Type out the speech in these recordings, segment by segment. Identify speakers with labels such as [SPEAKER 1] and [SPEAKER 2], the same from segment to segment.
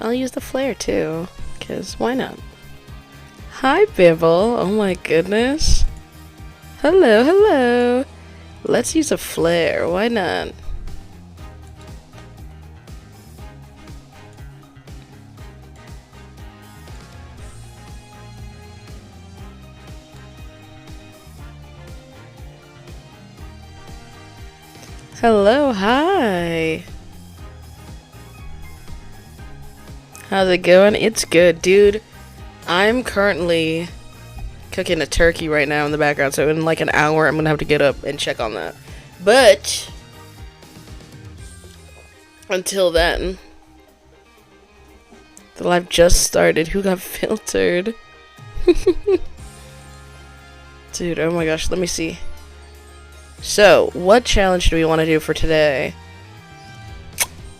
[SPEAKER 1] I'll use the flare too, because why not? Hi, Bibble. Oh my goodness. Hello, hello. Let's use a flare. Why not? Hello, hi. How's it going? It's good, dude. I'm currently cooking a turkey right now in the background, so in like an hour I'm gonna have to get up and check on that. But until then, the live just started. Who got filtered? Dude, oh my gosh, let me see. So, what challenge do we want to do for today?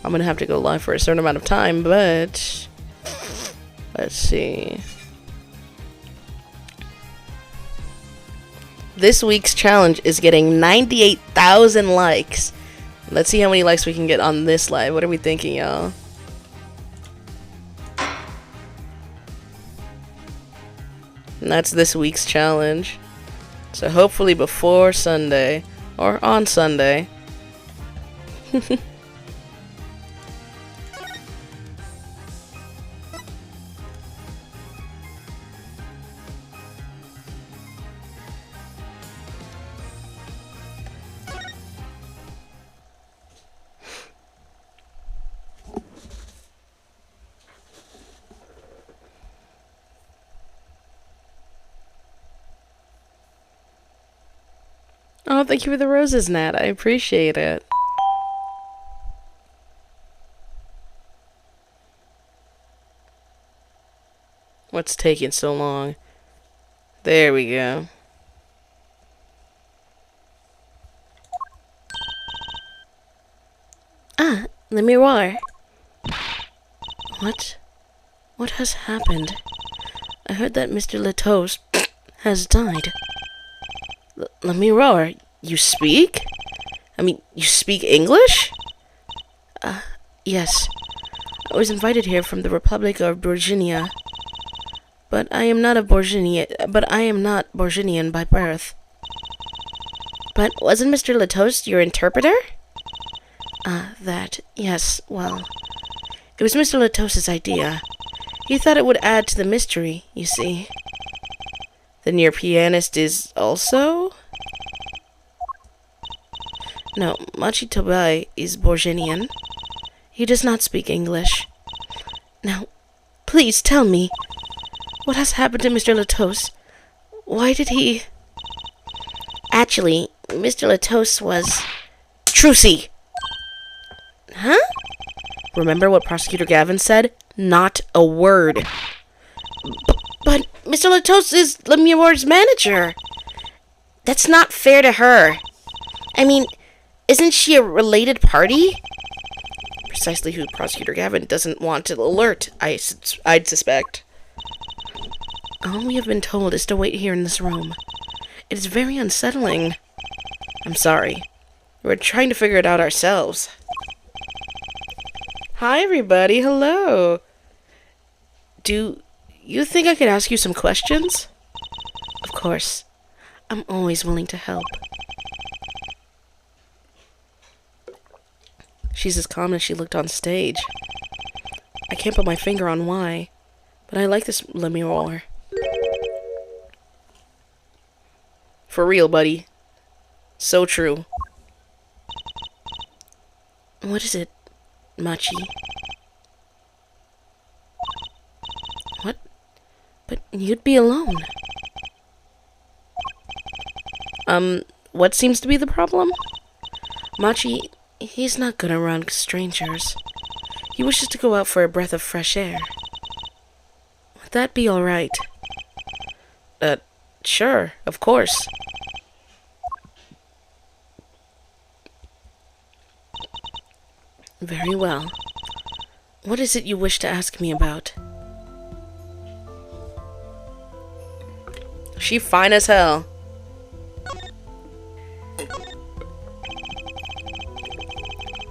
[SPEAKER 1] I'm gonna have to go live for a certain amount of time, but let's see. This week's challenge is getting 98,000 likes. Let's see how many likes we can get on this live. What are we thinking, y'all? And that's this week's challenge. So hopefully before Sunday, or on Sunday. Oh, thank you for the roses, Nat. I appreciate it. What's taking so long? There we go. Ah, the mirror. What? What has happened? I heard that Mr. Latos has died. Mirror, you speak? I mean, you speak English? Yes. I was invited here from the Republic of Borginia. But I am not Borginian by birth. But wasn't Mr. Latos your interpreter? Yes, well, it was Mr. Latos's idea. He thought it would add to the mystery, you see. Then your pianist is also? No, Machi Tobai is Borginian. He does not speak English. Now, please tell me, what has happened to Mr. Latos? Why did he... Actually, Mr. Latos was... Trucy! Huh? Remember what Prosecutor Gavin said? Not a word. But Mr. Latos is Lemur's manager. That's not fair to her. I mean, isn't she a related party? Precisely who Prosecutor Gavin doesn't want to alert, I'd suspect. All we have been told is to wait here in this room. It is very unsettling. I'm sorry. We're trying to figure it out ourselves. Hi, everybody. Hello. Do you think I could ask you some questions? Of course. I'm always willing to help. She's as calm as she looked on stage. I can't put my finger on why, but I like this Lemure. For real, buddy. So true. What is it, Machi? What? But you'd be alone. What seems to be the problem? Machi, he's not good around strangers. He wishes to go out for a breath of fresh air. Would that be alright? Sure, of course. Very well. What is it you wish to ask me about? She fine as hell.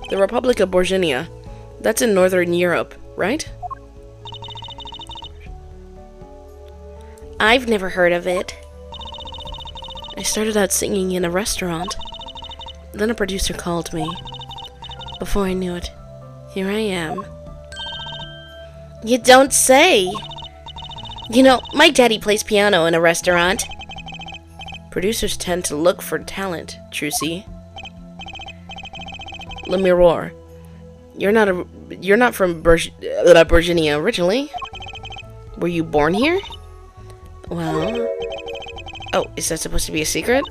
[SPEAKER 1] The Republic of Borginia. That's in Northern Europe, right? I've never heard of it. I started out singing in a restaurant. Then a producer called me. Before I knew it, here I am. You don't say! You know, my daddy plays piano in a restaurant. Producers tend to look for talent, Trucy. Let me roar. You're not from Virginia originally. Were you born here? Well... Oh, is that supposed to be a secret?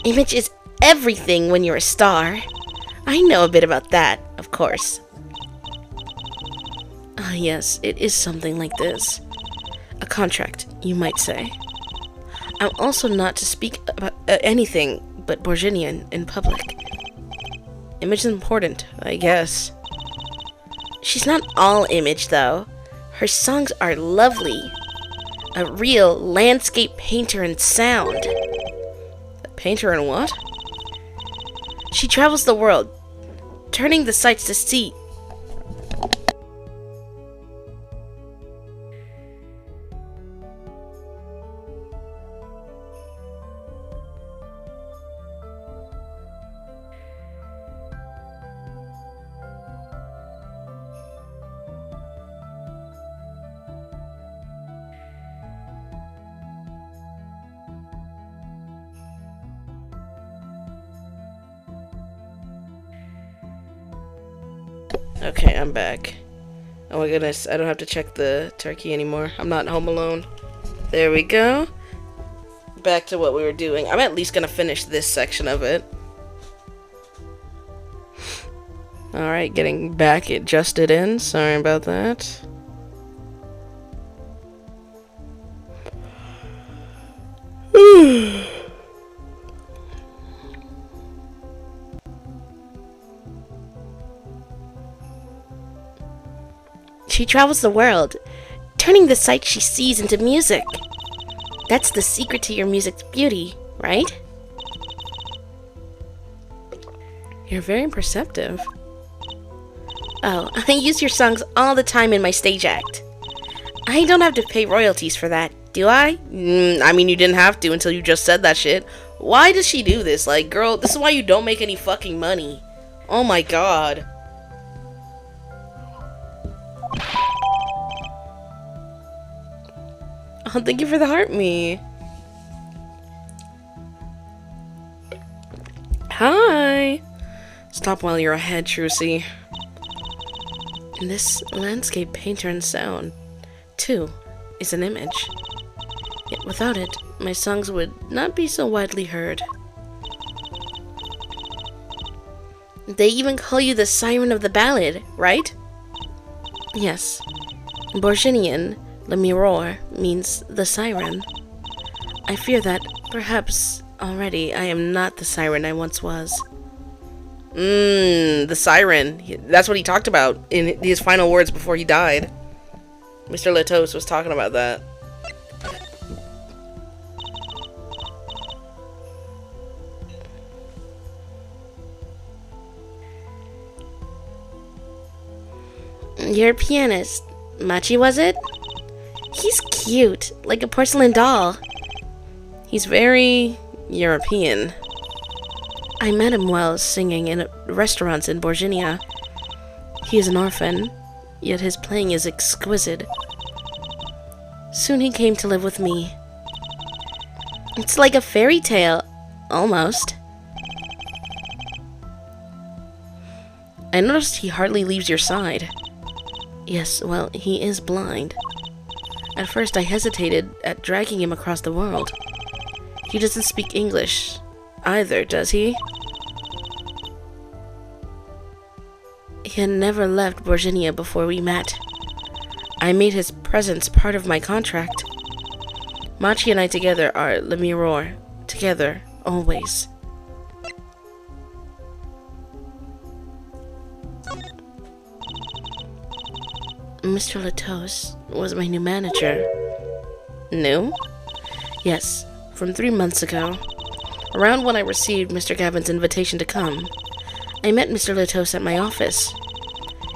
[SPEAKER 1] Image is everything when you're a star. I know a bit about that, of course. Ah, yes, it is something like this. A contract, you might say. I'm also not to speak about anything but Borginian in public. Image is important, I guess. She's not all Image, though. Her songs are lovely. A real landscape painter in sound. A painter in what? She travels the world, turning the sights to see. Okay, I'm back. Oh my goodness, I don't have to check the turkey anymore. I'm not home alone. There we go. Back to what we were doing. I'm at least gonna finish this section of it. Alright, getting back adjusted in. Sorry about that. She travels the world, turning the sights she sees into music. That's the secret to your music's beauty, right? You're very perceptive. Oh, I use your songs all the time in my stage act. I don't have to pay royalties for that, do I? I mean, you didn't have to until you just said that shit. Why does she do this? Like, girl, this is why you don't make any fucking money. Oh my god. Oh, thank you for the heart me. Hi. Stop while you're ahead, Trucy. This landscape painter and sound, too, is an image. Yet without it, my songs would not be so widely heard. They even call you the siren of the ballad, right? Yes. Borginian, Le Miroir, means the siren. I fear that, perhaps, already I am not the siren I once was. The siren. That's what he talked about in his final words before he died. Mr. Latos was talking about that. You're a pianist. Machi, was it? He's cute, like a porcelain doll. He's very European. I met him while singing in restaurants in Borginia. He is an orphan, yet his playing is exquisite. Soon he came to live with me. It's like a fairy tale, almost. I noticed he hardly leaves your side. Yes, well, he is blind. At first I hesitated at dragging him across the world. He doesn't speak English either, does he? He had never left Borginia before we met. I made his presence part of my contract. Machi and I together are Le Miroir. Together, always. Mr. Latos was my new manager. New? Yes, from 3 months ago. Around when I received Mr. Gavin's invitation to come, I met Mr. Latos at my office.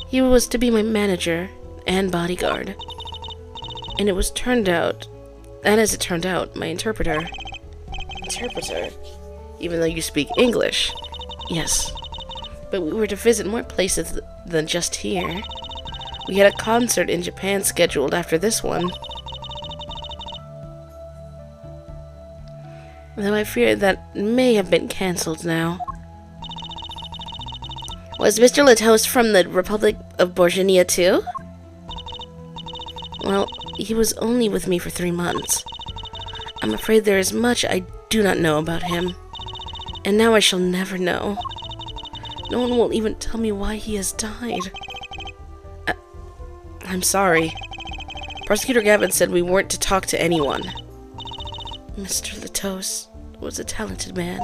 [SPEAKER 1] He was to be my manager and bodyguard. And it was turned out And as it turned out, my interpreter... Interpreter? Even though you speak English. Yes. But we were to visit more places than just here. We had a concert in Japan scheduled after this one. Though I fear that may have been cancelled now. Was Mr. Latos from the Republic of Borginia too? Well, he was only with me for 3 months. I'm afraid there is much I do not know about him. And now I shall never know. No one will even tell me why he has died. I'm sorry. Prosecutor Gavin said we weren't to talk to anyone. Mr. Latos was a talented man.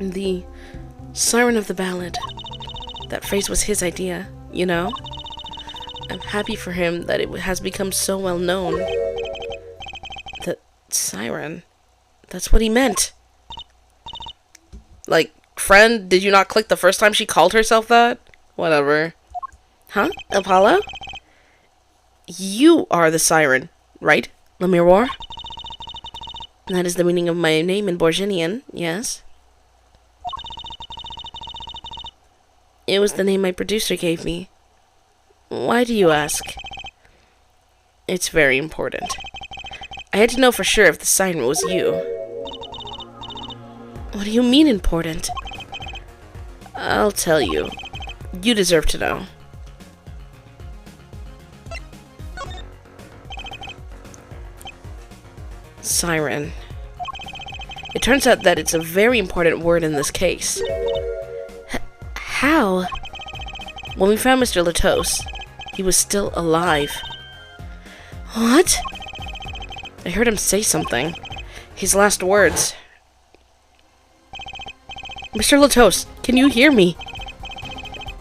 [SPEAKER 1] The siren of the ballad. That phrase was his idea, you know? I'm happy for him that it has become so well known. The siren. That's what he meant. Like, friend, did you not click the first time she called herself that? Whatever. Huh? Apollo? You are the siren, right? Le Miroir? That is the meaning of my name in Borginian, yes? It was the name my producer gave me. Why do you ask? It's very important. I had to know for sure if the siren was you. What do you mean important? I'll tell you. You deserve to know. Siren. It turns out that it's a very important word in this case. How? When we found Mr. Latos, he was still alive. What? I heard him say something. His last words. Mr. Latos, can you hear me?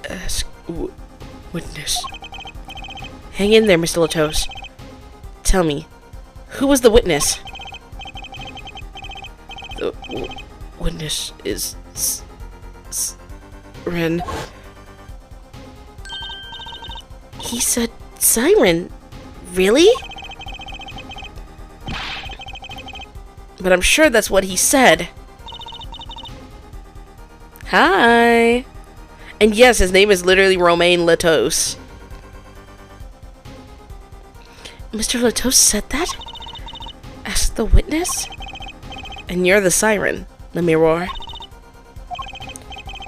[SPEAKER 1] Ask witness. Hang in there, Mr. Latos. Tell me, who was the witness? The witness is... Ren. He said siren. Really? But I'm sure that's what he said. Hi. And yes, his name is literally Romain Latos. Mr. Latos said that? Asked the witness? And you're the siren, Le Miroir.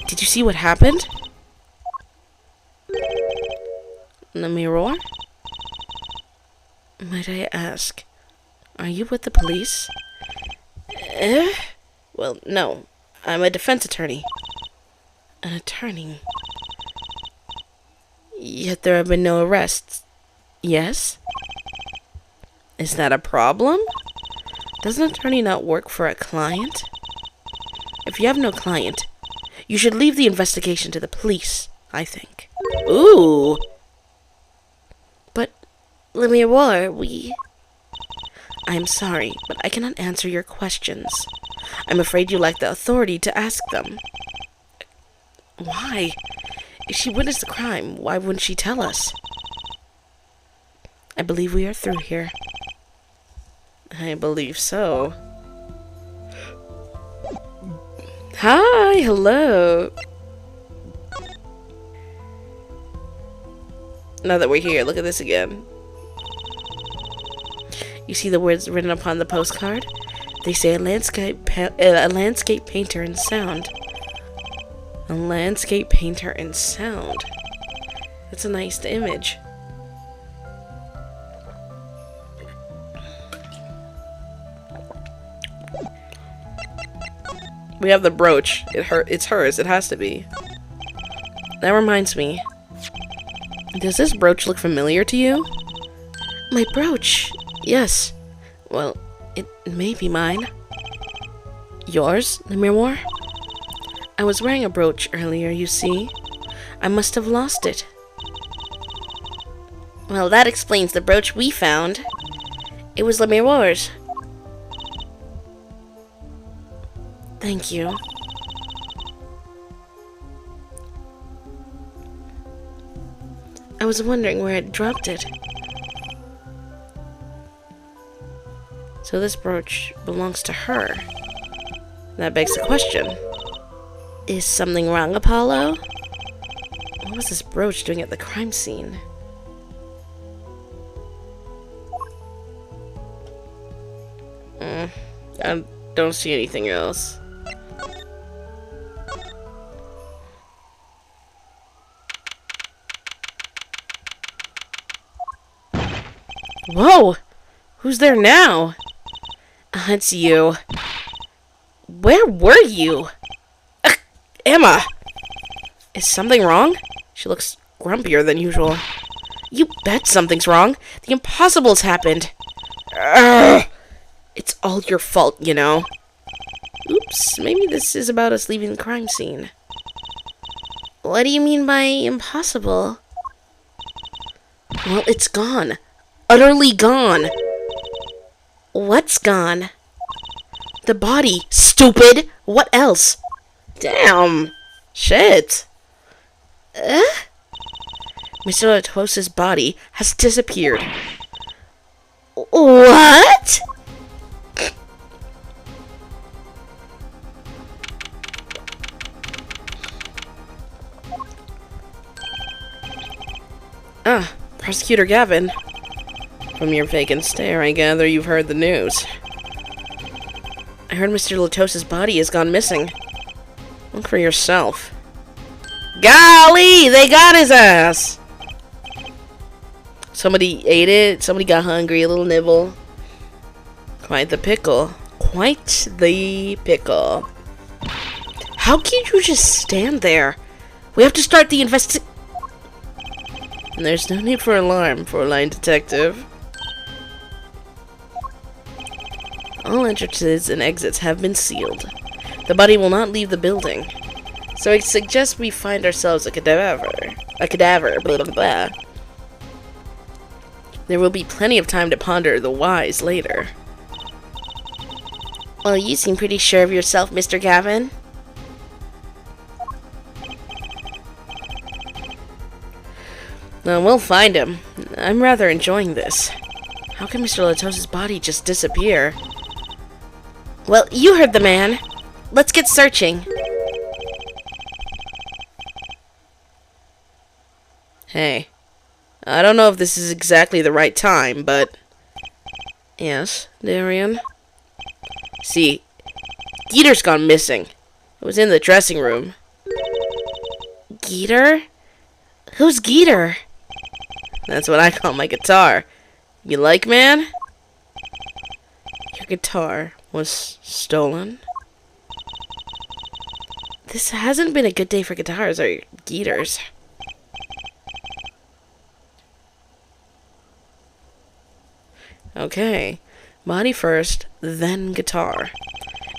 [SPEAKER 1] Did you see what happened? Le Miroir? Might I ask, are you with the police? Well, no. I'm a defense attorney. An attorney? Yet there have been no arrests. Yes? Is that a problem? Does an attorney not work for a client? If you have no client, you should leave the investigation to the police, I think. Ooh! But, Le Miroir, I'm sorry, but I cannot answer your questions. I'm afraid you lack the authority to ask them. Why? If she witnessed the crime, why wouldn't she tell us? I believe we are through here. I believe so. Hi, hello. Now that we're here, look at this again. You see the words written upon the postcard? They say a landscape painter in sound. A landscape painter in sound. That's a nice image. We have the brooch. It's hers. It has to be. That reminds me. Does this brooch look familiar to you? My brooch? Yes. Well, it may be mine. Yours, Le Miroir? I was wearing a brooch earlier, you see. I must have lost it. Well, that explains the brooch we found. It was Le Miroir's. Thank you. I was wondering where I'd dropped it. So this brooch belongs to her. That begs the question. Is something wrong, Apollo? What was this brooch doing at the crime scene? I don't see anything else. Whoa! Who's there now? It's you. Where were you? Ugh, Emma! Is something wrong? She looks grumpier than usual. You bet something's wrong. The impossible's happened. Ugh. It's all your fault, you know. Oops, maybe this is about us leaving the crime scene. What do you mean by impossible? Well, it's gone. Utterly gone. What's gone? The body, stupid! What else? Damn. Shit. Mr. Latos's body has disappeared. What? Prosecutor Gavin. From your vacant stare, I gather you've heard the news. I heard Mr. Latos's body has gone missing. Look for yourself. Golly! They got his ass! Somebody ate it. Somebody got hungry. A little nibble. Quite the pickle. Quite the pickle. How can you just stand there? We have to start the There's no need for alarm, Fräulein Detective. All entrances and exits have been sealed. The body will not leave the building. So I suggest we find ourselves a cadaver. Blah, blah, blah. There will be plenty of time to ponder the whys later. Well, you seem pretty sure of yourself, Mr. Gavin. We'll find him. I'm rather enjoying this. How can Mr. Latos's body just disappear? Well, you heard the man. Let's get searching. Hey. I don't know if this is exactly the right time, but... Yes, Darian? See, Geeter's gone missing. It was in the dressing room. Geeter? Who's Geeter? That's what I call my guitar. You like, man? Your guitar was stolen? This hasn't been a good day for guitars or Geeters. Okay. Body first, then guitar.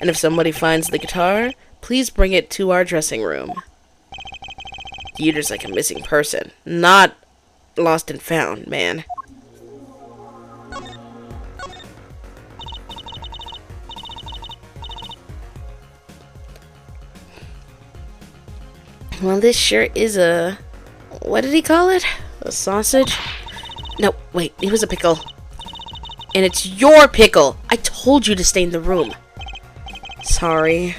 [SPEAKER 1] And if somebody finds the guitar, please bring it to our dressing room. Geeter's like a missing person, not lost and found, man. Well, this sure is a... What did he call it? A sausage? No, wait, it was a pickle. And it's your pickle! I told you to stay in the room. Sorry.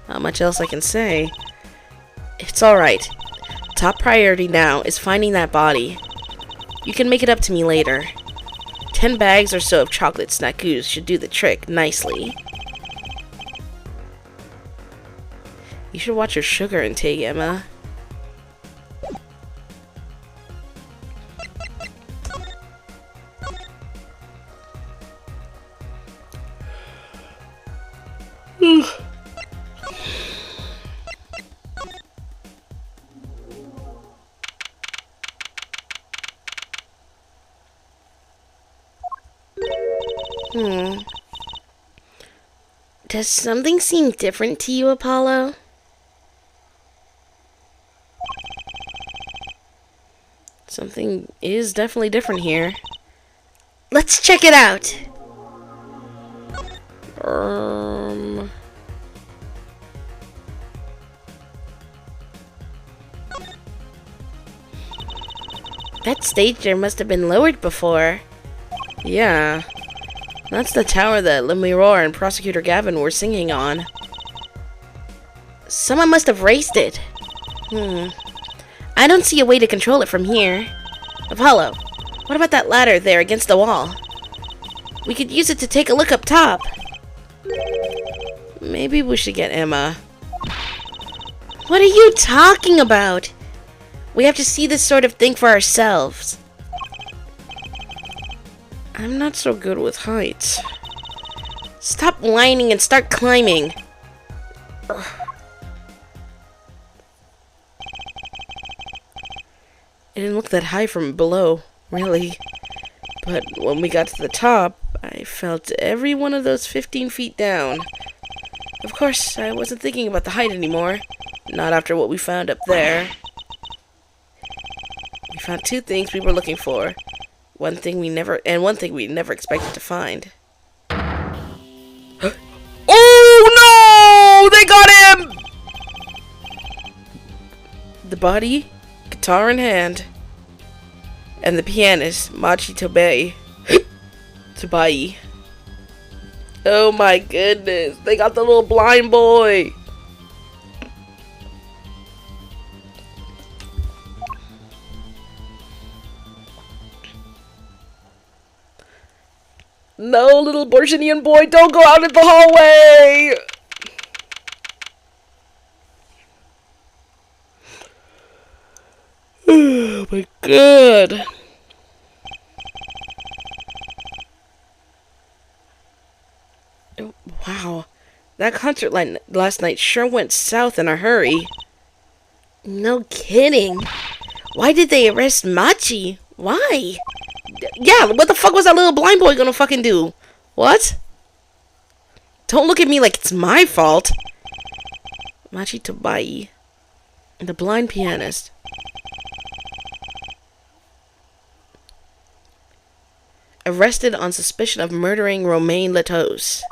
[SPEAKER 1] Not much else I can say. It's alright. Top priority now is finding that body. You can make it up to me later. 10 bags or so of chocolate snackoos should do the trick nicely. You should watch your sugar intake, Emma. Does something seem different to you, Apollo? Something is definitely different here. Let's check it out! That stage there must have been lowered before. Yeah. That's the tower that Lemuroir and Prosecutor Gavin were singing on. Someone must have raised it. I don't see a way to control it from here. Apollo, what about that ladder there against the wall? We could use it to take a look up top. Maybe we should get Emma. What are you talking about? We have to see this sort of thing for ourselves. I'm not so good with heights. Stop whining and start climbing. Ugh. It didn't look that high from below, really. But when we got to the top, I felt every one of those 15 feet down. Of course, I wasn't thinking about the height anymore. Not after what we found up there. We found two things we were looking for. One thing we never expected to find. Oh no! They got him! The body, guitar in hand, and the pianist, Machi Tobai. Tobai. Oh my goodness, they got the little blind boy. No, little Borginian boy, don't go out in the hallway! Oh my god. Wow. That concert last night sure went south in a hurry. No kidding. Why did they arrest Machi? Why? Yeah, what the fuck was that little blind boy gonna fucking do? What? Don't look at me like it's my fault. Machi Tobai. The blind pianist. Arrested on suspicion of murdering Romain Latos.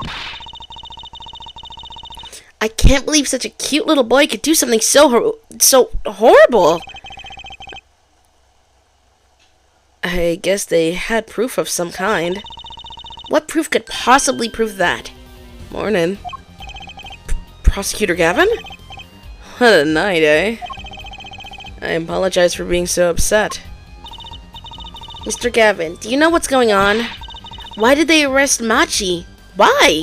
[SPEAKER 1] I can't believe such a cute little boy could do something so horrible. I guess they had proof of some kind. What proof could possibly prove that? Morning. Prosecutor Gavin? What a night, eh? I apologize for being so upset. Mr. Gavin, do you know what's going on? Why did they arrest Machi? Why?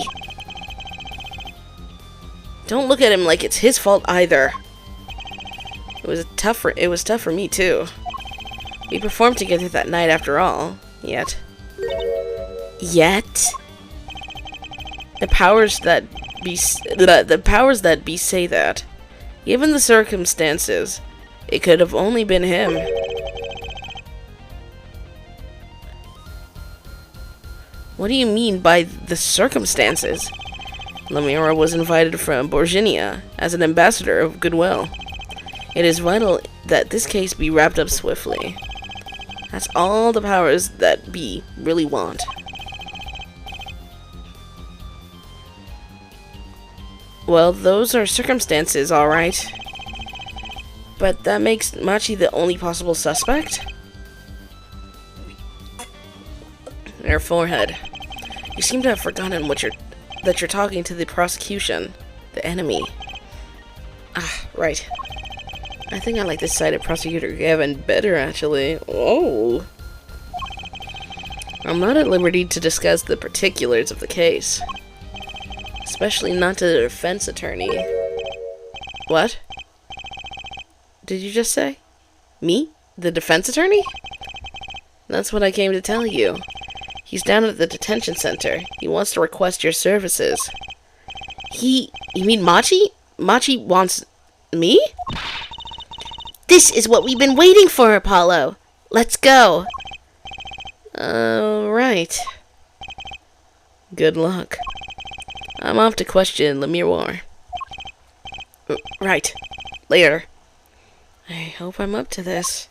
[SPEAKER 1] Don't look at him like it's his fault either. It was tough for me too. We performed together that night after all. Yet? The powers that be say that. Given the circumstances, it could have only been him. What do you mean by the circumstances? Lemira was invited from Borginia as an ambassador of goodwill. It is vital that this case be wrapped up swiftly. That's all the powers that be really want. Well, those are circumstances, alright. But that makes Machi the only possible suspect? Her forehead. You seem to have forgotten that you're talking to the prosecution, the enemy. Ah, right. I think I like this side of Prosecutor Gavin better, actually. Oh. I'm not at liberty to discuss the particulars of the case. Especially not to the defense attorney. What? Did you just say? Me? The defense attorney? That's what I came to tell you. He's down at the detention center. He wants to request your services. You mean Machi? Machi wants me? This is what we've been waiting for, Apollo. Let's go. Right. Good luck. I'm off to question Lemuroir. Right. Later. I hope I'm up to this.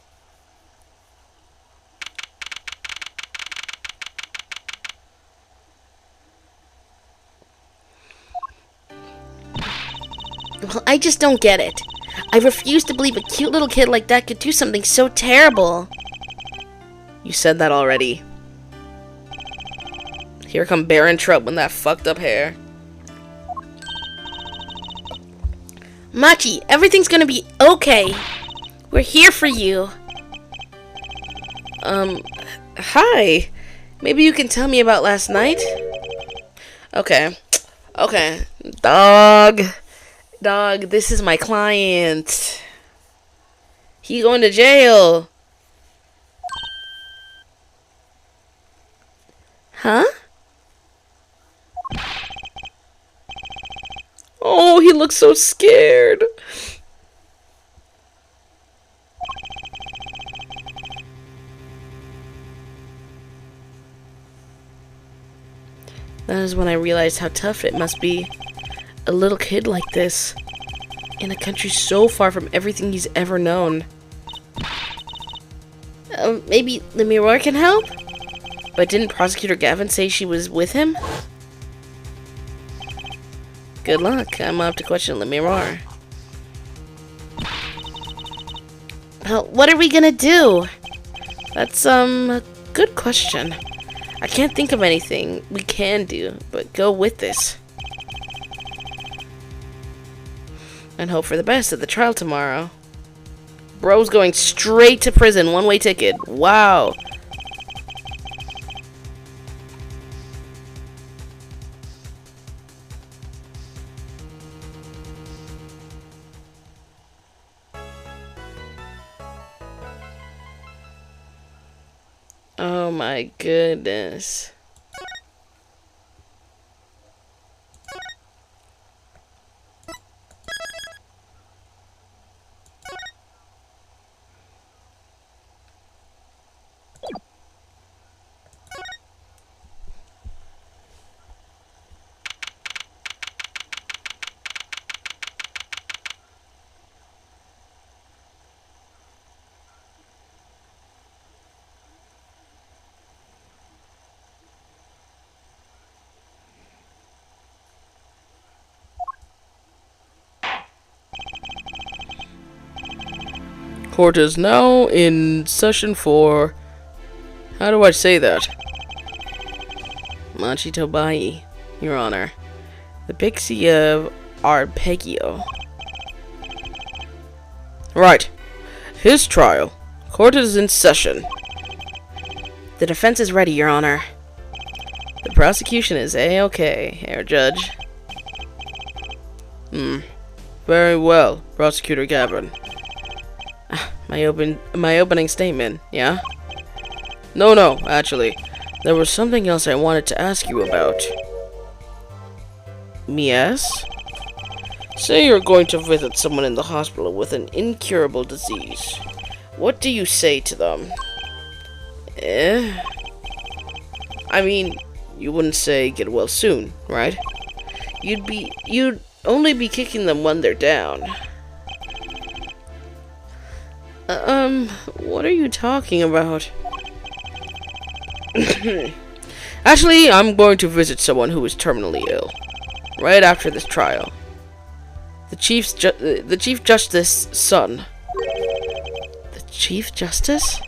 [SPEAKER 1] Well, I just don't get it. I refuse to believe a cute little kid like that could do something so terrible. You said that already. Here come Baron Trump with that fucked up hair. Machi, everything's gonna be okay. We're here for you. Hi. Maybe you can tell me about last night? Okay. Okay. Dog, this is my client. He going to jail. Huh? Oh, he looks so scared. That is when I realized how tough it must be. A little kid like this. In a country so far from everything he's ever known. Maybe Lemire can help? But didn't Prosecutor Gavin say she was with him? Good luck. I'm up to question Lemire. What are we gonna do? That's, a good question. I can't think of anything we can do, but go with this. And hope for the best at the trial tomorrow. Bro's going straight to prison, one-way ticket. Wow. Oh my goodness. Court is now in session for... How do I say that? Machi Tobai, Your Honor. The Pixie of Arpeggio. Right. His trial. Court is in session. The defense is ready, Your Honor. The prosecution is A-OK, Herr Judge. Very well, Prosecutor Gavin. My opening statement, yeah? No, actually. There was something else I wanted to ask you about. Yes? Say you're going to visit someone in the hospital with an incurable disease. What do you say to them? I mean, you wouldn't say get well soon, right? You'd only be kicking them when they're down. What are you talking about? Actually, I'm going to visit someone who is terminally ill. Right after this trial. The Chief Justice's son. The Chief Justice?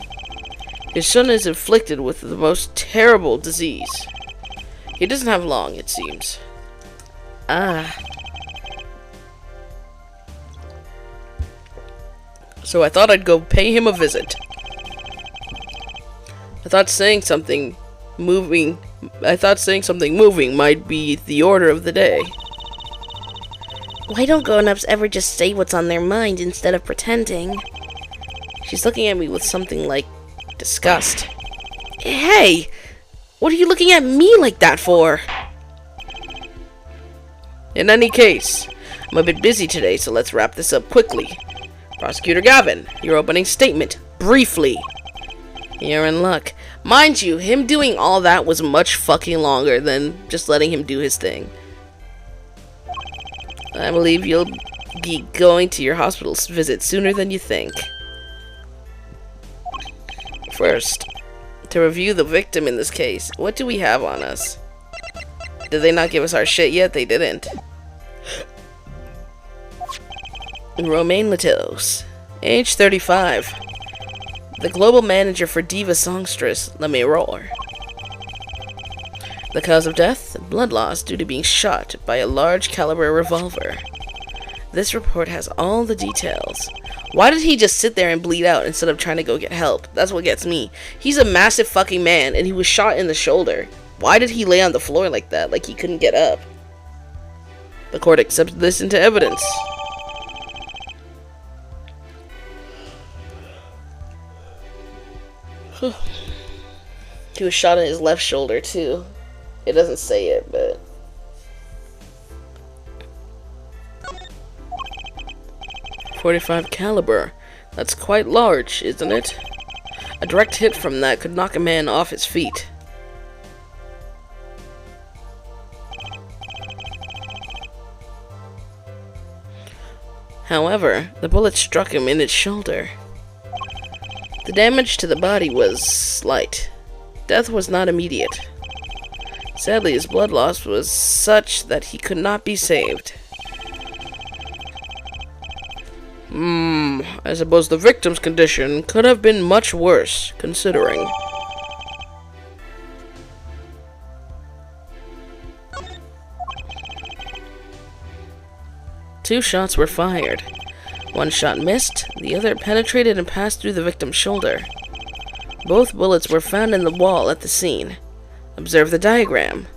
[SPEAKER 1] His son is afflicted with the most terrible disease. He doesn't have long, it seems. So I thought I'd go pay him a visit. I thought saying something moving might be the order of the day. Why don't grown-ups ever just say what's on their mind instead of pretending? She's looking at me with something like disgust. Hey! What are you looking at me like that for? In any case, I'm a bit busy today, so let's wrap this up quickly. Prosecutor Gavin, your opening statement, briefly. You're in luck. Mind you, him doing all that was much fucking longer than just letting him do his thing. I believe you'll be going to your hospital visit sooner than you think. First, to review the victim in this case, what do we have on us? Did they not give us our shit yet? They didn't. Romain Latos, age 35. The global manager for Diva Songstress, let me roar. The cause of death? Blood loss due to being shot by a large caliber revolver. This report has all the details. Why did he just sit there and bleed out instead of trying to go get help? That's what gets me. He's a massive fucking man, and he was shot in the shoulder. Why did he lay on the floor like that, like he couldn't get up? The court accepted this into evidence. He was shot in his left shoulder, too. It doesn't say it, but... .45 caliber. That's quite large, isn't it? A direct hit from that could knock a man off his feet. However, the bullet struck him in his shoulder. The damage to the body was slight. Death was not immediate. Sadly, his blood loss was such that he could not be saved. I suppose the victim's condition could have been much worse, considering. Two shots were fired. One shot missed, the other penetrated and passed through the victim's shoulder. Both bullets were found in the wall at the scene. Observe the diagram.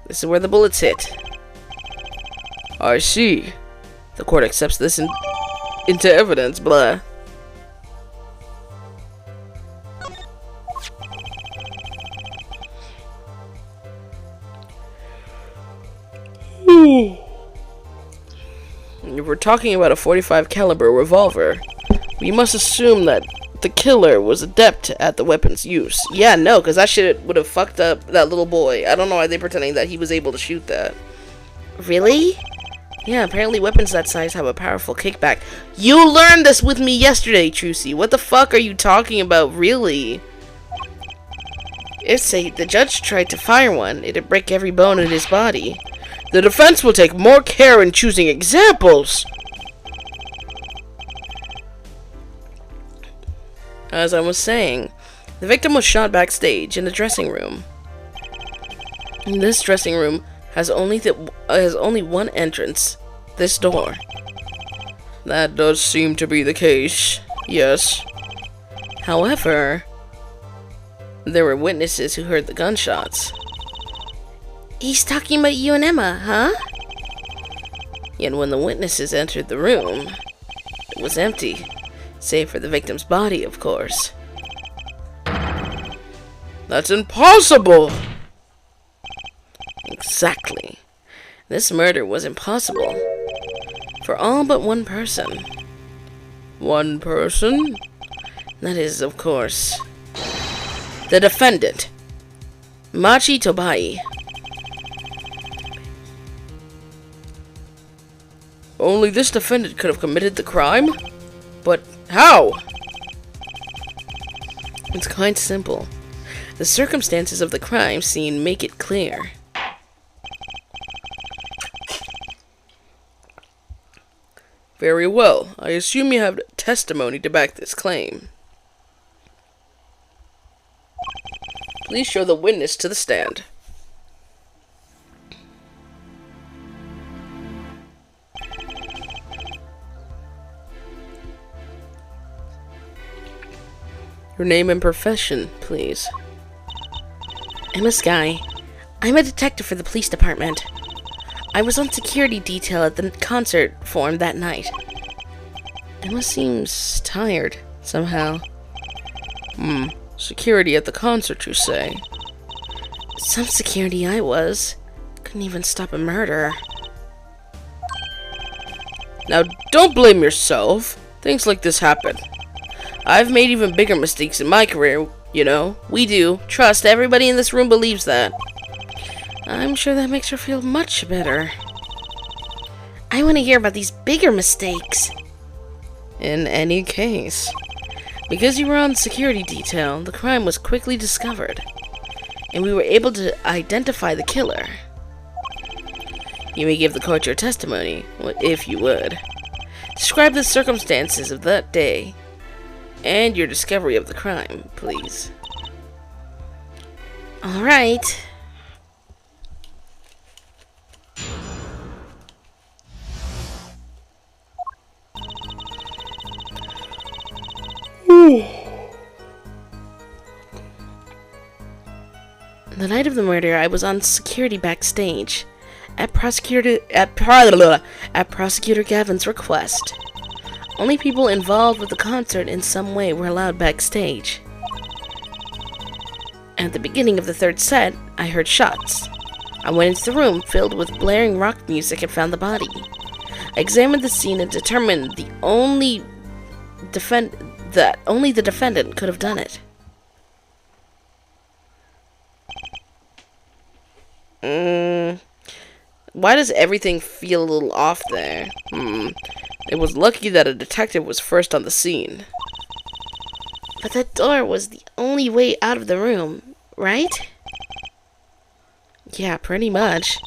[SPEAKER 1] This is where the bullets hit. I see. The court accepts this into evidence, blah. If we're talking about a .45 caliber revolver, we must assume that the killer was adept at the weapon's use. Yeah, no, because that shit would have fucked up that little boy. I don't know why they're pretending that he was able to shoot that. Really? Yeah, apparently weapons that size have a powerful kickback. You learned this with me yesterday, Trucy. What the fuck are you talking about, really? If, say, the judge tried to fire one, it'd break every bone in his body. The defense will take more care in choosing examples. As I was saying, the victim was shot backstage in the dressing room. This dressing room has only one entrance, this door. That does seem to be the case, yes. However, there were witnesses who heard the gunshots. He's talking about you and Emma, huh? Yet when the witnesses entered the room, it was empty, save for the victim's body, of course. That's impossible! Exactly. This murder was impossible. For all but one person. One person? That is, of course, the defendant, Machi Tobai. Only this defendant could have committed the crime? But how? It's quite simple. The circumstances of the crime scene make it clear. Very well. I assume you have testimony to back this claim. Please show the witness to the stand. Your name and profession, please. Emma Skye. I'm a detective for the police department. I was on security detail at the concert forum that night. Emma seems tired, somehow. Security at the concert, you say? Some security I was. Couldn't even stop a murderer. Now, don't blame yourself. Things like this happen. I've made even bigger mistakes in my career, you know. We do. Trust, everybody in this room believes that. I'm sure that makes her feel much better. I want to hear about these bigger mistakes. In any case, because you were on security detail, the crime was quickly discovered, and we were able to identify the killer. You may give the court your testimony, if you would. Describe the circumstances of that day And your discovery of the crime, please. Alright. The night of the murder, I was on security backstage at Prosecutor Gavin's request. Only people involved with the concert in some way were allowed backstage. At the beginning of the third set, I heard shots. I went into the room filled with blaring rock music and found the body. I examined the scene and determined that only the defendant could have done it. Why does everything feel a little off there? It was lucky that a detective was first on the scene. But that door was the only way out of the room, right? Yeah, pretty much.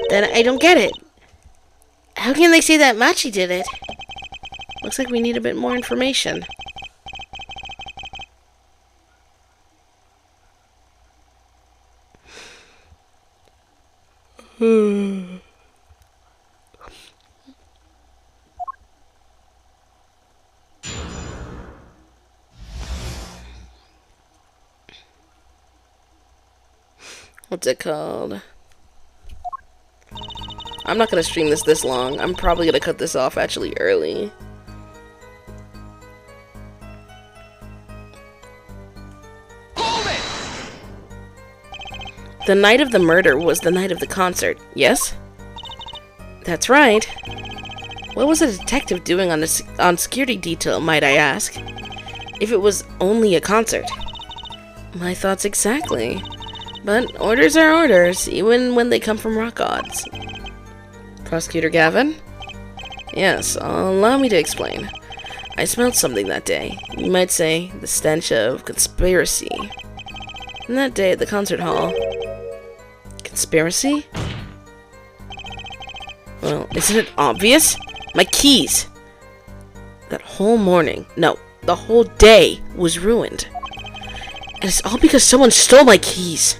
[SPEAKER 1] Then I don't get it. How can they say that Machi did it? Looks like we need a bit more information. What's it called? I'm not gonna stream this long. I'm probably gonna cut this off actually early. The night of the murder was the night of the concert, yes? That's right. What was a detective doing on security detail, might I ask? If it was only a concert. My thoughts exactly. But orders are orders, even when they come from rock gods. Prosecutor Gavin? Yes, allow me to explain. I smelled something that day. You might say, the stench of conspiracy. And that day at the concert hall... Conspiracy? Well, isn't it obvious? My keys! That whole morning, no, the whole day was ruined. And it's all because someone stole my keys.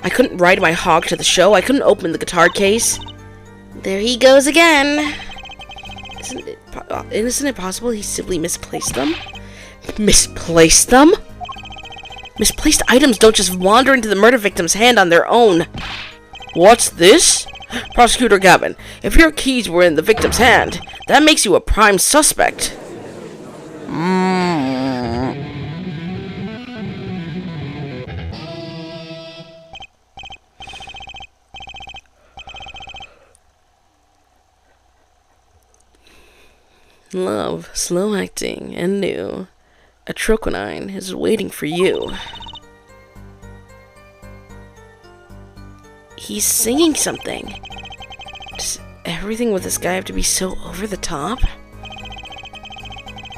[SPEAKER 1] I couldn't ride my hog to the show. I couldn't open the guitar case. There he goes again. Isn't it possible he simply misplaced them? Misplaced them? Misplaced items don't just wander into the murder victim's hand on their own. What's this? Prosecutor Gavin, if your keys were in the victim's hand, that makes you a prime suspect. Love, slow acting, and new. Atroquinine is waiting for you. He's singing something. Does everything with this guy have to be so over the top?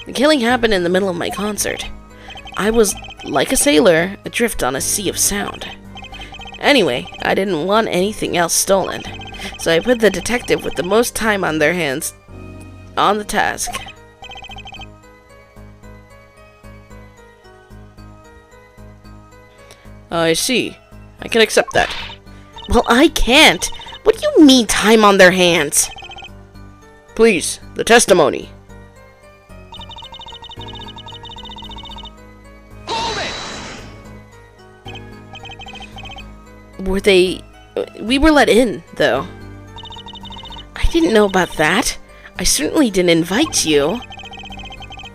[SPEAKER 1] The killing happened in the middle of my concert. I was, like a sailor, adrift on a sea of sound. Anyway, I didn't want anything else stolen, so I put the detective with the most time on their hands on the task. I see. I can accept that. Well, I can't. What do you mean, time on their hands? Please, the testimony. Were they... We were let in, though. I didn't know about that. I certainly didn't invite you.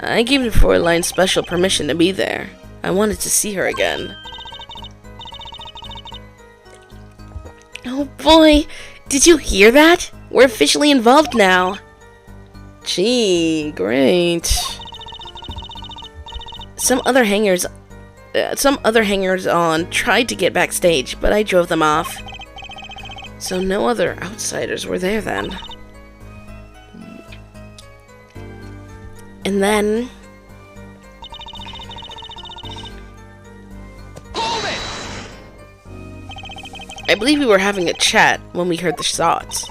[SPEAKER 1] I gave the Fräulein special permission to be there. I wanted to see her again. Oh boy, did you hear that? We're officially involved now. Gee, great. Some other hangers-on tried to get backstage, but I drove them off. So no other outsiders were there then. And then... I believe we were having a chat when we heard the shots.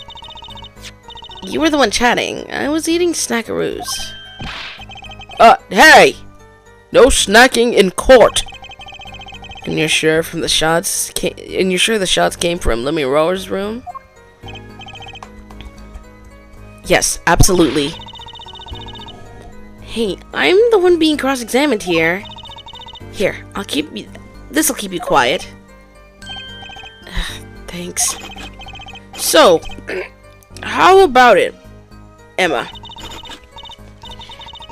[SPEAKER 1] You were the one chatting. I was eating snackaroos. Hey! No snacking in court! And you're sure the shots came from Lemuro's room? Yes, absolutely. Hey, I'm the one being cross-examined here. Here, this'll keep you quiet. Thanks. So, how about it, Emma?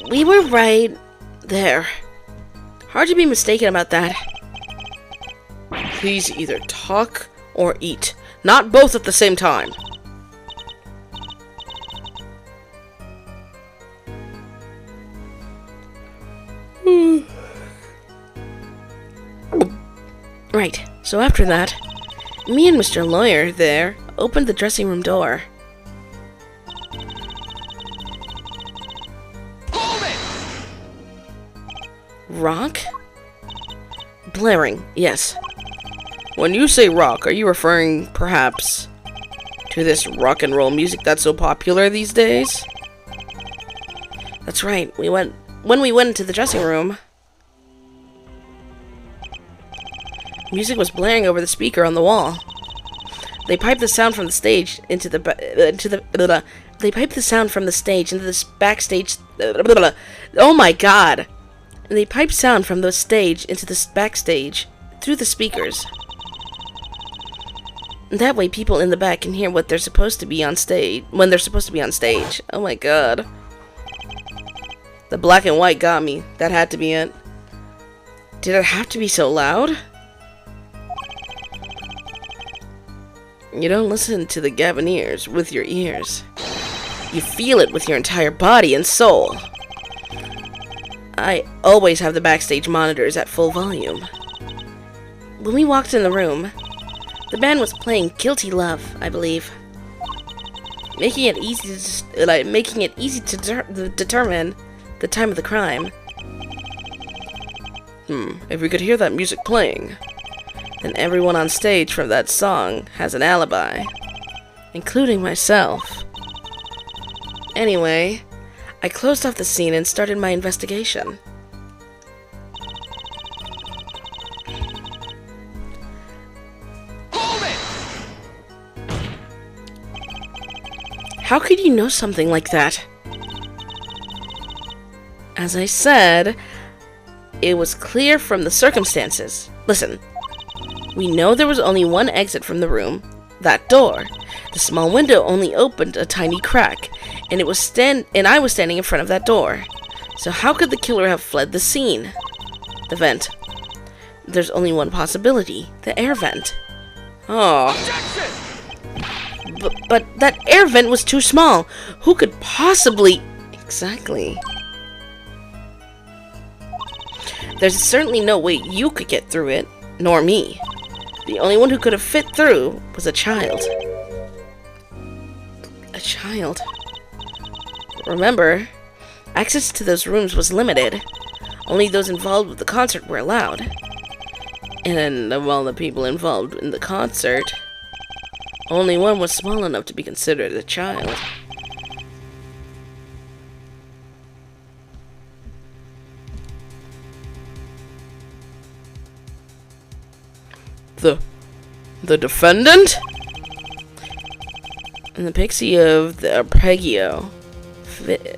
[SPEAKER 1] We were right there. Hard to be mistaken about that. Please either talk or eat. Not both at the same time. Right, so after that, me and Mr. Lawyer there opened the dressing room door. Rock? Blaring, yes. When you say rock, are you referring, perhaps, to this rock and roll music that's so popular these days? That's right, when we went into the dressing room, music was blaring over the speaker on the wall. They piped the sound from the stage into the backstage. Oh my god! They piped sound from the stage into the backstage through the speakers. That way, people in the back can hear what they're supposed to be on stage when they're supposed to be on stage. Oh my god! The black and white got me. That had to be it. Did it have to be so loud? You don't listen to the Gavineers with your ears. You feel it with your entire body and soul. I always have the backstage monitors at full volume. When we walked in the room, the band was playing Guilty Love, I believe. Making it easy to determine the time of the crime. If we could hear that music playing, then everyone on stage from that song has an alibi, including myself. Anyway, I closed off the scene and started my investigation. How could you know something like that? As I said, it was clear from the circumstances. Listen. We know there was only one exit from the room, that door. The small window only opened a tiny crack, and I was standing in front of that door. So how could the killer have fled the scene? The vent. There's only one possibility, the air vent. Oh. But that air vent was too small. Who could possibly... Exactly. There's certainly no way you could get through it, nor me. The only one who could have fit through was a child. A child? Remember, access to those rooms was limited. Only those involved with the concert were allowed. And of all the people involved in the concert, only one was small enough to be considered a child. The defendant? And the pixie of the arpeggio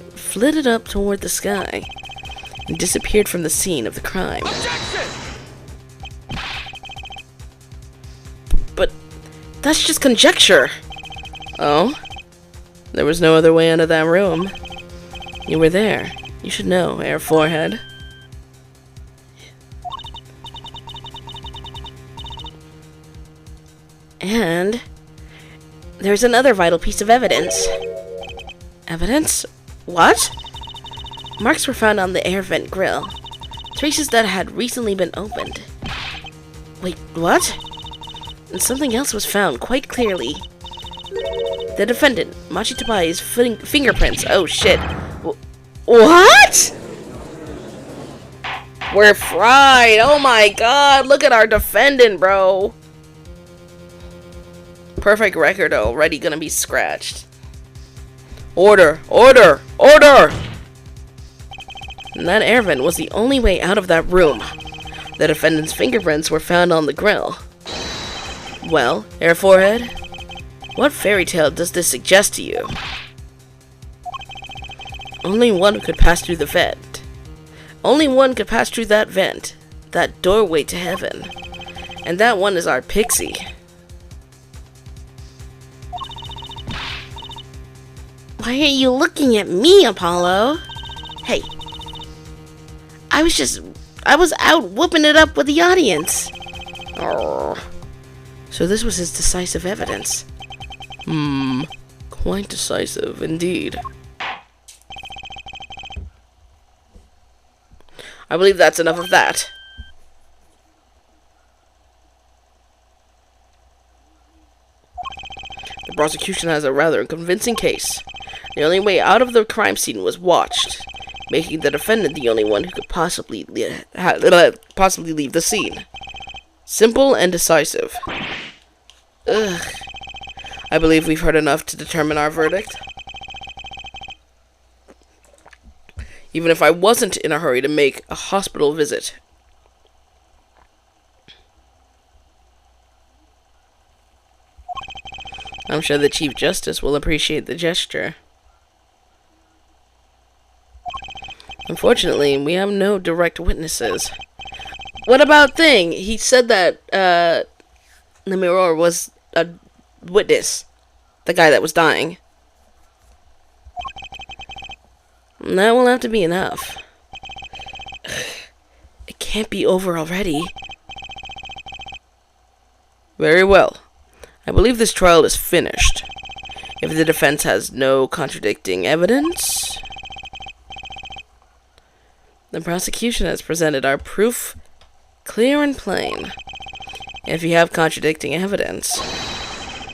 [SPEAKER 1] flitted up toward the sky and disappeared from the scene of the crime. But that's just conjecture. Oh? There was no other way out of that room. You were there. You should know, Air Forehead. And there's another vital piece of evidence. Evidence? What? Marks were found on the air vent grill. Traces that had recently been opened. Wait, what? And something else was found quite clearly. The defendant, Machi Tabai's fingerprints. Oh shit. What? We're fried. Oh my god. Look at our defendant, bro. Perfect record already gonna be scratched. Order! Order! Order! And that air vent was the only way out of that room. The defendant's fingerprints were found on the grill. Well, Air Forehead, what fairy tale does this suggest to you? Only one could pass through the vent. Only one could pass through that vent, that doorway to heaven. And that one is our Pixie. Why are you looking at me, Apollo? Hey. I was out whooping it up with the audience. Oh. So this was his decisive evidence. Quite decisive indeed. I believe that's enough of that. The prosecution has a rather convincing case. The only way out of the crime scene was watched, making the defendant the only one who could possibly leave the scene. Simple and decisive. Ugh. I believe we've heard enough to determine our verdict. Even if I wasn't in a hurry to make a hospital visit. I'm sure the Chief Justice will appreciate the gesture. Unfortunately, we have no direct witnesses. What about Thing? He said that the mirror was a witness. The guy that was dying. That will have to be enough. It can't be over already. Very well. I believe this trial is finished. If the defense has no contradicting evidence, the prosecution has presented our proof clear and plain. If you have contradicting evidence,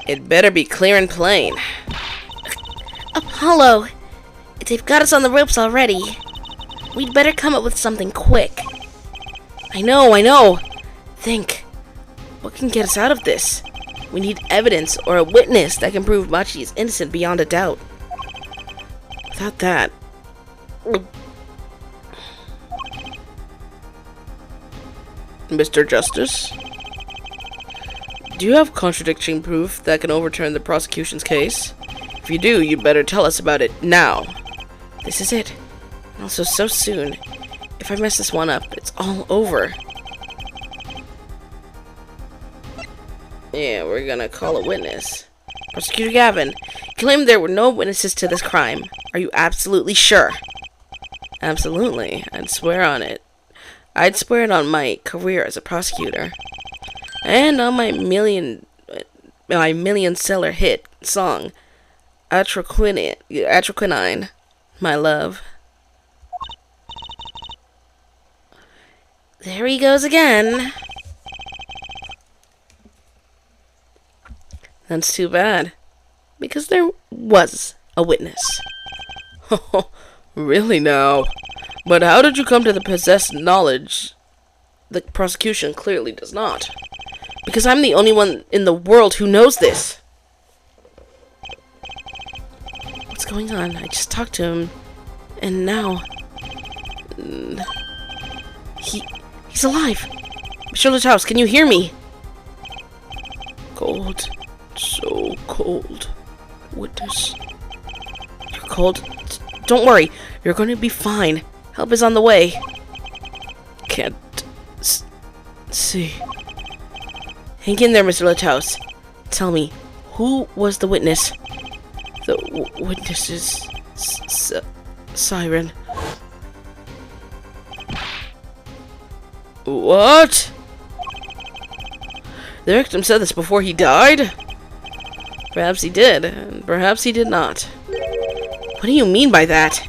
[SPEAKER 1] it better be clear and plain. Apollo! They've got us on the ropes already. We'd better come up with something quick. I know. Think. What can get us out of this? We need evidence or a witness that can prove Machi is innocent beyond a doubt. Without that... Mr. Justice? Do you have contradicting proof that can overturn the prosecution's case? If you do, you'd better tell us about it now. This is it. And also so soon. If I mess this one up, it's all over. Yeah, we're gonna call a witness. Prosecutor Gavin, claim there were no witnesses to this crime. Are you absolutely sure? Absolutely. I'd swear on it. I'd swear it on my career as a prosecutor. And on my million seller hit song, Atroquinine, my love. There he goes again. That's too bad. Because there was a witness. Oh, really now? But how did you come to the possessed knowledge? The prosecution clearly does not. Because I'm the only one in the world who knows this. What's going on? I just talked to him. And now... He's alive. Charlotte's house, can you hear me? Cold. So cold. Witness. You're cold? Don't worry. You're going to be fine. Help is on the way. Can't... see... Hang in there, Mr. Lithouse. Tell me, who was the witness? The witness is... Siren. What? The victim said this before he died? Perhaps he did, and perhaps he did not. What do you mean by that?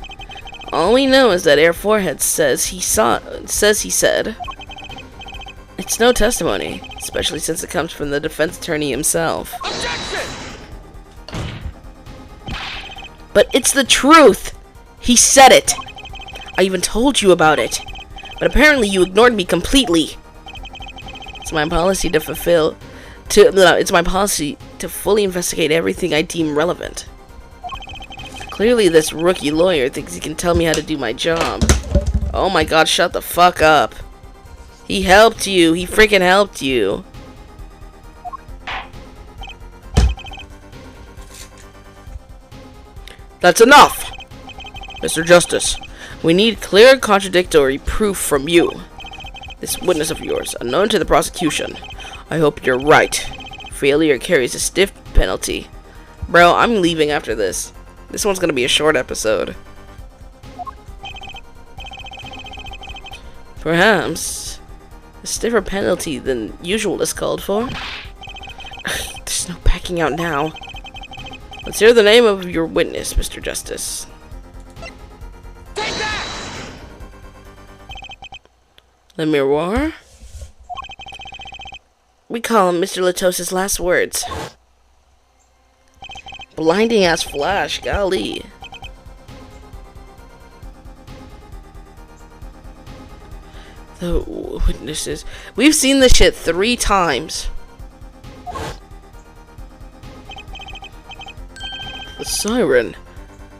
[SPEAKER 1] All we know is that Air Forehead says he said. It's no testimony, especially since it comes from the defense attorney himself. Objection! But it's the truth! He said it! I even told you about it. But apparently you ignored me completely. It's my policy to fully investigate everything I deem relevant. Clearly this rookie lawyer thinks he can tell me how to do my job. Oh my god, shut the fuck up. He helped you. He freaking helped you. That's enough! Mr. Justice, we need clear contradictory proof from you. This witness of yours, unknown to the prosecution. I hope you're right. Failure carries a stiff penalty. Bro, I'm leaving after this. This one's gonna be a short episode. Perhaps a stiffer penalty than usual is called for. There's no backing out now. Let's hear the name of your witness, Mr. Justice.
[SPEAKER 2] Take that!
[SPEAKER 1] Lemiroir? We call him Mr. Latos's last words. Blinding ass flash, golly. The witnesses. We've seen this shit 3 times. The siren.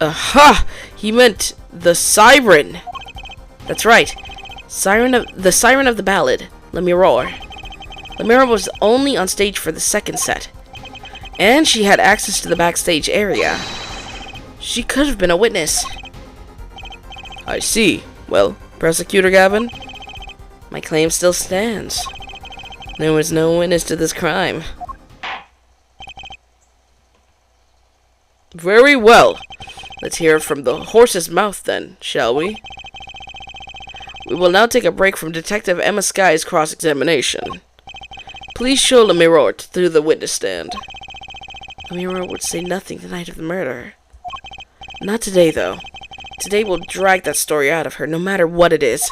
[SPEAKER 1] Aha! He meant the siren. That's right. The siren of the ballad. Lemiroir. Lemiroir was only on stage for the second set. And she had access to the backstage area. She could have been a witness. I see. Well, Prosecutor Gavin, my claim still stands. There was no witness to this crime. Very well. Let's hear it from the horse's mouth then, shall we? We will now take a break from Detective Emma Sky's cross-examination. Please show Lemiroir through the witness stand. Lemiroir would say nothing the night of the murder. Not today, though. Today we'll drag that story out of her, no matter what it is.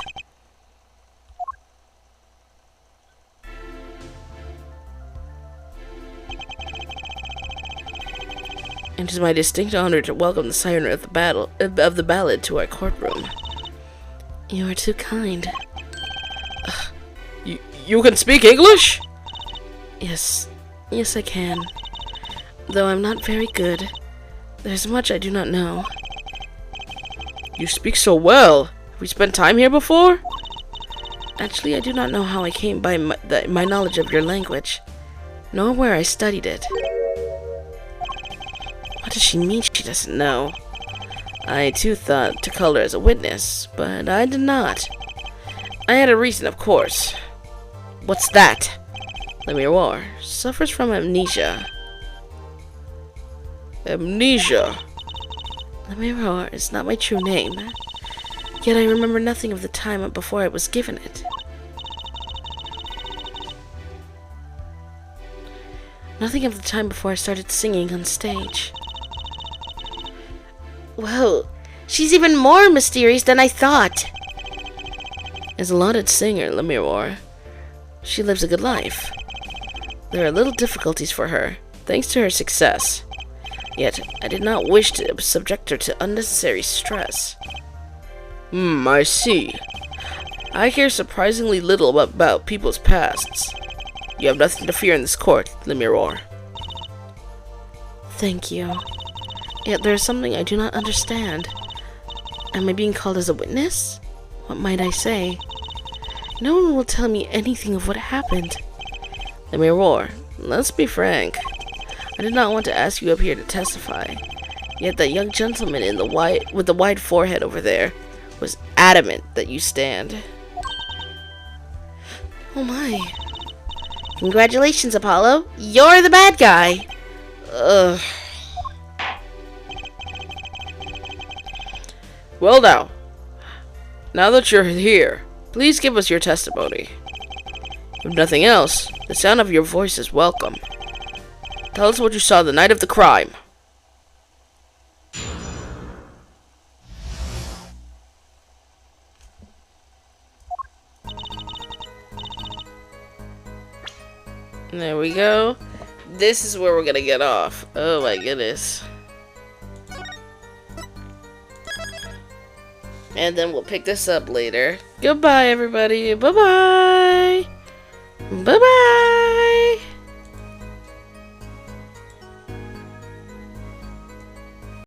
[SPEAKER 1] It is my distinct honor to welcome the siren of the ballad to our courtroom. You are too kind. You can speak English? Yes, I can. Though I'm not very good. There's much I do not know. You speak so well. Have we spent time here before? Actually, I do not know how I came by my knowledge of your language, nor where I studied it. What does she mean she doesn't know? I too thought to call her as a witness, but I did not. I had a reason, of course. What's that? Lemiroir suffers from amnesia. Amnesia? Lemiroir is not my true name, yet I remember nothing of the time before I was given it. Nothing of the time before I started singing on stage. Whoa, she's even more mysterious than I thought. As a lauded singer, Lemiroir, she lives a good life. There are little difficulties for her, thanks to her success. Yet, I did not wish to subject her to unnecessary stress. I see. I care surprisingly little about people's pasts. You have nothing to fear in this court, Lemiroir. Thank you. Yet there is something I do not understand. Am I being called as a witness? What might I say? No one will tell me anything of what happened. Lemiroir, let's be frank. I did not want to ask you up here to testify. Yet that young gentleman with the wide forehead over there was adamant that you stand. Oh my. Congratulations, Apollo. You're the bad guy. Ugh. Well now that you're here, please give us your testimony. If nothing else, the sound of your voice is welcome. Tell us what you saw the night of the crime. There we go. This is where we're gonna get off. Oh my goodness. And then we'll pick this up later. Goodbye, everybody. Bye-bye. Bye-bye.